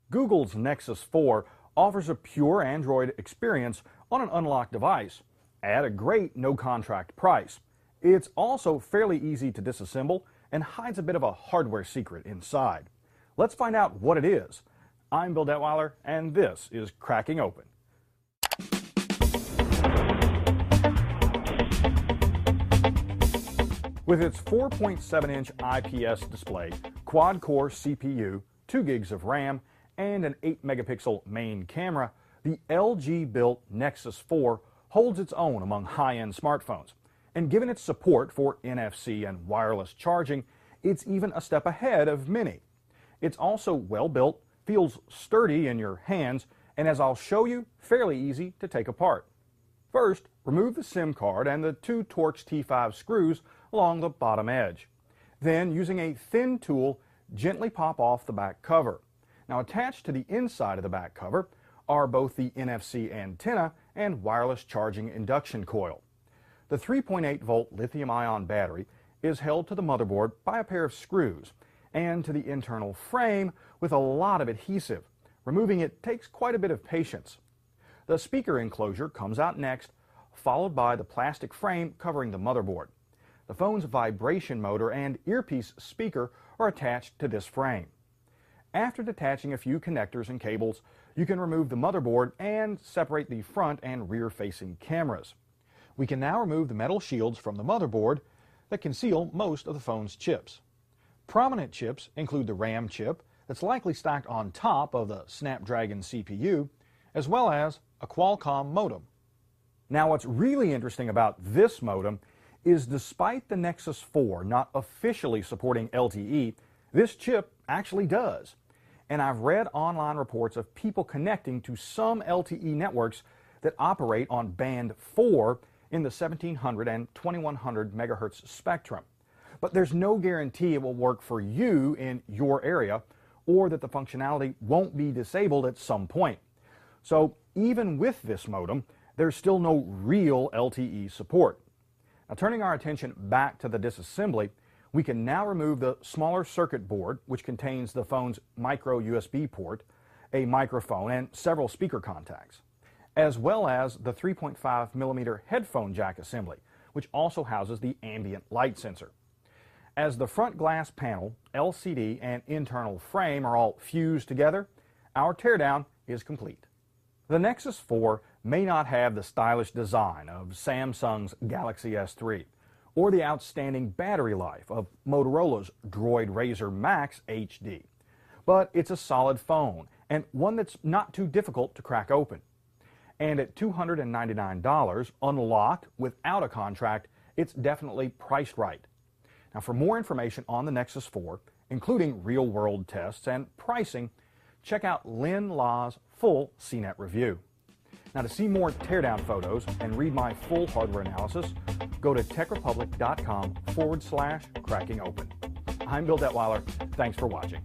Google's Nexus 4 offers a pure Android experience on an unlocked device at a great no-contract price. It's also fairly easy to disassemble and hides a bit of a hardware secret inside. Let's find out what it is. I'm Bill Detweiler, and this is Cracking Open. With its 4.7-inch IPS display, quad-core CPU, 2 gigs of RAM, and an 8-megapixel main camera, the LG-built Nexus 4 holds its own among high-end smartphones. And given its support for NFC and wireless charging, it's even a step ahead of many. It's also well-built, feels sturdy in your hands, and as I'll show you, fairly easy to take apart. First, remove the SIM card and the 2 Torx T5 screws along the bottom edge. Then, using a thin tool, gently pop off the back cover. Now, attached to the inside of the back cover are both the NFC antenna and wireless charging induction coil. The 3.8-volt lithium-ion battery is held to the motherboard by a pair of screws and to the internal frame with a lot of adhesive. Removing it takes quite a bit of patience. The speaker enclosure comes out next, followed by the plastic frame covering the motherboard. The phone's vibration motor and earpiece speaker are attached to this frame. After detaching a few connectors and cables, you can remove the motherboard and separate the front and rear-facing cameras. We can now remove the metal shields from the motherboard that conceal most of the phone's chips. Prominent chips include the RAM chip that's likely stacked on top of the Snapdragon CPU, as well as a Qualcomm modem. Now, what's really interesting about this modem is despite the Nexus 4 not officially supporting LTE, this chip actually does. And I've read online reports of people connecting to some LTE networks that operate on band 4 in the 1700 and 2100 megahertz spectrum. But there's no guarantee it will work for you in your area, or that the functionality won't be disabled at some point. So even with this modem, there's still no real LTE support. Now, turning our attention back to the disassembly, we can now remove the smaller circuit board, which contains the phone's micro USB port, a microphone, and several speaker contacts, as well as the 3.5mm headphone jack assembly, which also houses the ambient light sensor. As the front glass panel, LCD, and internal frame are all fused together, our teardown is complete. The Nexus 4 may not have the stylish design of Samsung's Galaxy S3 or the outstanding battery life of Motorola's Droid Razr Max HD, but it's a solid phone and one that's not too difficult to crack open. And at $299, unlocked without a contract, it's definitely priced right. Now, for more information on the Nexus 4, including real-world tests and pricing, check out Lynn Law's full CNET review. Now, to see more teardown photos and read my full hardware analysis, go to techrepublic.com/crackingopen. I'm Bill Detweiler. Thanks for watching.